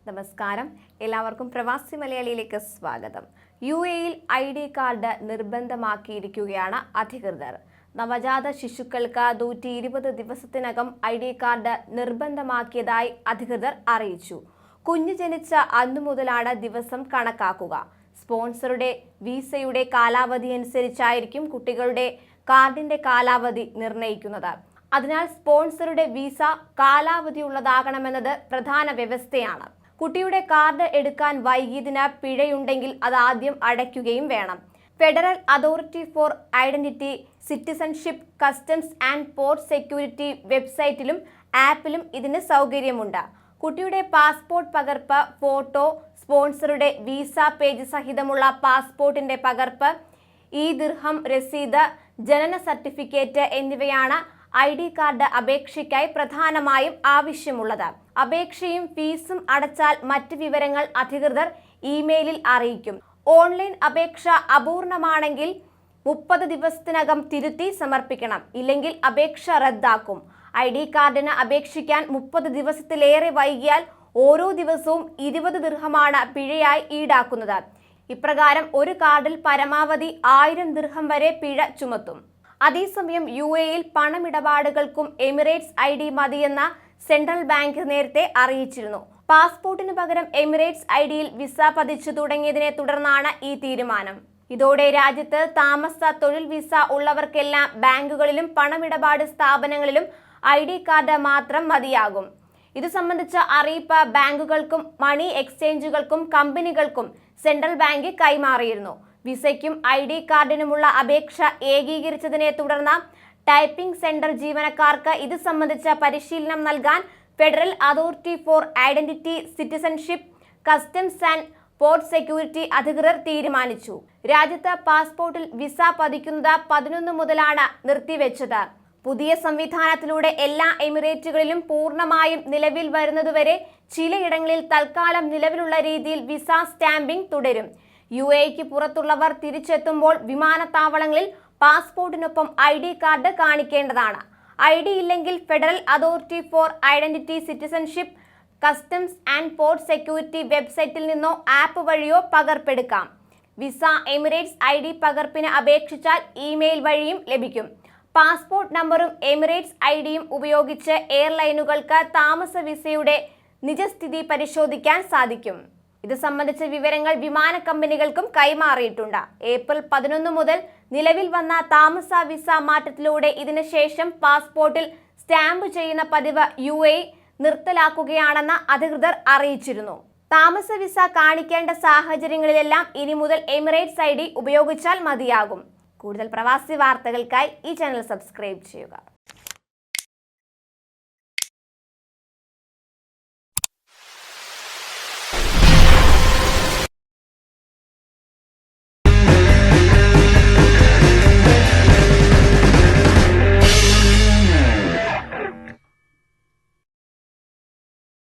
നമസ്കാരം, എല്ലാവർക്കും പ്രവാസി മലയാളിയിലേക്ക് സ്വാഗതം. UAE-യിൽ ID കാർഡ് നിർബന്ധമാക്കിയിരിക്കുകയാണ് അധികൃതർ. നവജാത ശിശുക്കൾക്ക് 120 ദിവസത്തിനകം ID കാർഡ് നിർബന്ധമാക്കിയതായി അധികൃതർ അറിയിച്ചു. കുഞ്ഞ് ജനിച്ച അന്നു മുതലാണ് ദിവസം കണക്കാക്കുക. സ്പോൺസറുടെ വിസയുടെ കാലാവധി അനുസരിച്ചായിരിക്കും കുട്ടികളുടെ കാർഡിന്റെ കാലാവധി നിർണ്ണയിക്കുന്നത്. അതിനാൽ സ്പോൺസറുടെ വിസ കാലാവധിയുള്ളതാകണമെന്നത് പ്രധാന വ്യവസ്ഥയാണ്. കുട്ടിയുടെ കാർഡ് എടുക്കാൻ വൈകിയതിന് പിഴയുണ്ടെങ്കിൽ അത് ആദ്യം അടയ്ക്കുകയും വേണം. Federal authority four identity, citizenship, customs and port security വെബ്സൈറ്റിലും ആപ്പിലും ഇതിന് സൗകര്യമുണ്ട്. കുട്ടിയുടെ പാസ്പോർട്ട് പകർപ്പ്, ഫോട്ടോ, സ്പോൺസറുടെ വിസ പേജ് സഹിതമുള്ള പാസ്പോർട്ടിന്റെ പകർപ്പ്, ദിർഹം രസീത്, ജനന സർട്ടിഫിക്കറ്റ് എന്നിവയാണ് ID കാർഡ് അപേക്ഷയ്ക്കായി പ്രധാനമായും ആവശ്യമുള്ളത്. അപേക്ഷയും ഫീസും അടച്ചാൽ മറ്റ് വിവരങ്ങൾ അധികൃതർ ഇമെയിലിൽ അറിയിക്കും. ഓൺലൈൻ അപേക്ഷ അപൂർണമാണെങ്കിൽ 30 ദിവസത്തിനകം തിരുത്തി സമർപ്പിക്കണം. ഇല്ലെങ്കിൽ അപേക്ഷ റദ്ദാക്കും. ID കാർഡിന് അപേക്ഷിക്കാൻ 30 ദിവസത്തിലേറെ വൈകിയാൽ ഓരോ ദിവസവും 20 ദിർഹമാണ് പിഴയായി ഈടാക്കുന്നത്. ഇപ്രകാരം ഒരു കാർഡിൽ പരമാവധി 1000 ദിർഹം വരെ പിഴ ചുമത്തും. അതേസമയം UAE-യിൽ പണമിടപാടുകൾക്കും എമിറേറ്റ്സ് ID മതിയെന്ന സെൻട്രൽ ബാങ്ക് നേരത്തെ അറിയിച്ചിരുന്നു. പാസ്പോർട്ടിന് പകരം എമിറേറ്റ്സ് ID-യിൽ വിസ പതിച്ചു തുടങ്ങിയതിനെ തുടർന്നാണ് ഈ തീരുമാനം. ഇതോടെ രാജ്യത്ത് താമസ തൊഴിൽ വിസ ഉള്ളവർക്കെല്ലാം ബാങ്കുകളിലും പണമിടപാട് സ്ഥാപനങ്ങളിലും ID കാർഡ് മാത്രം മതിയാകും. ഇത് സംബന്ധിച്ച അറിയിപ്പ് ബാങ്കുകൾക്കും മണി എക്സ്ചേഞ്ചുകൾക്കും കമ്പനികൾക്കും സെൻട്രൽ ബാങ്ക് കൈമാറിയിരുന്നു. വിസയ്ക്കും ID കാർഡിനുമുള്ള അപേക്ഷ ഏകീകരിച്ചതിനെ തുടർന്ന് ടൈപ്പിംഗ് സെന്റർ ജീവനക്കാർക്ക് ഇത് സംബന്ധിച്ച പരിശീലനം നൽകാൻ federal authority four identity, citizenship, customs and port security അധികൃതർ തീരുമാനിച്ചു. രാജ്യത്ത് പാസ്പോർട്ടിൽ വിസ പതിക്കുന്നത് 11 മുതലാണ് നിർത്തിവെച്ചത്. പുതിയ സംവിധാനത്തിലൂടെ എല്ലാ എമിറേറ്റുകളിലും പൂർണ്ണമായും നിലവിൽ വരുന്നതുവരെ ചിലയിടങ്ങളിൽ തൽക്കാലം നിലവിലുള്ള രീതിയിൽ വിസ സ്റ്റാമ്പിംഗ് തുടരും. UAE-ക്ക് പുറത്തുള്ളവർ തിരിച്ചെത്തുമ്പോൾ വിമാനത്താവളങ്ങളിൽ പാസ്പോർട്ടിനൊപ്പം ID കാർഡ് കാണിക്കേണ്ടതാണ്. ID ഇല്ലെങ്കിൽ federal authority four identity, citizenship, customs and port security വെബ്സൈറ്റിൽ നിന്നോ ആപ്പ് വഴിയോ പകർപ്പെടുക്കാം. വിസ എമിറേറ്റ്സ് ID പകർപ്പിന് അപേക്ഷിച്ചാൽ ഇമെയിൽ വഴിയും ലഭിക്കും. പാസ്പോർട്ട് നമ്പറും എമിറേറ്റ്സ് ID-യും ഉപയോഗിച്ച് എയർലൈനുകൾക്ക് താമസ വിസയുടെ നിജസ്ഥിതി പരിശോധിക്കാൻ സാധിക്കും. ഇത് സംബന്ധിച്ച വിവരങ്ങൾ വിമാന കമ്പനികൾക്കും കൈമാറിയിട്ടുണ്ട്. ഏപ്രിൽ 11 മുതൽ നിലവിൽ വന്ന താമസ വിസ മാറ്റത്തിലൂടെ ഇതിനുശേഷം പാസ്പോർട്ടിൽ സ്റ്റാമ്പ് ചെയ്യുന്ന പതിവ് UAE നിർത്തലാക്കുകയാണെന്ന് അധികൃതർ അറിയിച്ചിരുന്നു. താമസ വിസ കാണിക്കേണ്ട സാഹചര്യങ്ങളിലെല്ലാം ഇനി മുതൽ എമിറേറ്റ്സ് ID ഉപയോഗിച്ചാൽ മതിയാകും. കൂടുതൽ പ്രവാസി വാർത്തകൾക്കായി ഈ ചാനൽ സബ്സ്ക്രൈബ് ചെയ്യുക.